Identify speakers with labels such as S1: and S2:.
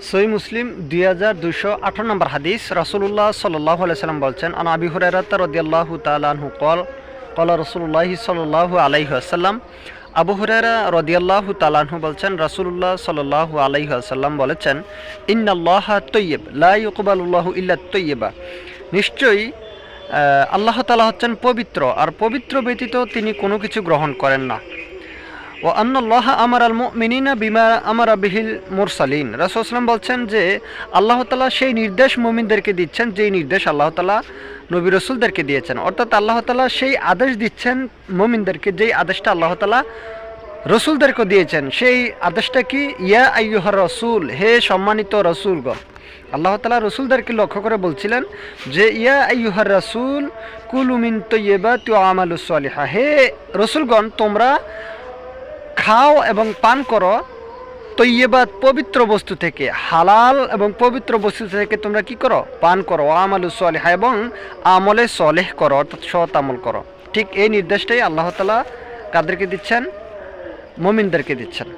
S1: সহিহ মুসলিম 2208 নম্বর হাদিস। রাসূলুল্লাহ সাল্লাল্লাহু আলাইহি সাল্লাম বলছেন, আন আবি হুরায়রা রাদিয়াল্লাহু তাআলা আনহু ক্বাল ক্বালা রাসূলুল্লাহ সাল্লাল্লাহু আলাইহি ওয়াসাল্লাম। আবু হুরায়রা রাদিয়াল্লাহু তাআলা আনহু বলছেন, রাসূলুল্লাহ সাল্লাল্লাহু আলাইহি ওয়াসাল্লাম বলেছেন, ইন্নাল্লাহা তাইয়্যিব লা ইয়াকবালুল্লাহু ইল্লা তাইয়্যিবা। নিশ্চয়ই আল্লাহ তাআলা হচ্ছেন পবিত্র, আর পবিত্র ব্যতীত তিনি কোনো কিছু গ্রহণ করেন না। ও আন্নাল্লাহা আমারাল মুমিনিনা বিমা আমারা বিহিল মুরসালিন। রাসূল সাল্লাল্লাহু আলাইহি বলছেন যে আল্লাহ তাআলা সেই নির্দেশ মুমিনদেরকে দিচ্ছেন যেই নির্দেশ আল্লাহ তাআলা নবী রাসূলদেরকে দিয়েছেন। অর্থাৎ আল্লাহ তাআলা সেই আদেশ দিচ্ছেন মুমিনদেরকে যেই আদেশটা আল্লাহ তাআলা রসুলদেরকে দিয়েছেন। সেই আদেশটা কি? ইয়া আইয়ুহার রাসূল, হে সম্মানিত রাসূলগণ। আল্লাহ তাআলা রসুলদেরকে লক্ষ্য করে বলছিলেন যে ইয়া আইয়ুহার রাসূল কুলু মিন তাইয়্যিবাতি ওয়া আমালুস সালিহা, হে রসুলগণ তোমরা খাও এবং পান করো তৈয়বাত পবিত্র বস্তু থেকে, হালাল এবং পবিত্র বস্তু থেকে তোমরা কি করো? পান করো। আমালুস সালিহা, এবং আমলে সলেহ করো, অর্থাৎ সৎ আমল করো। ঠিক এই নির্দেশটাই আল্লাহ তাআলা কাদেরকে দিচ্ছেন? মুমিনদেরকে দিচ্ছেন।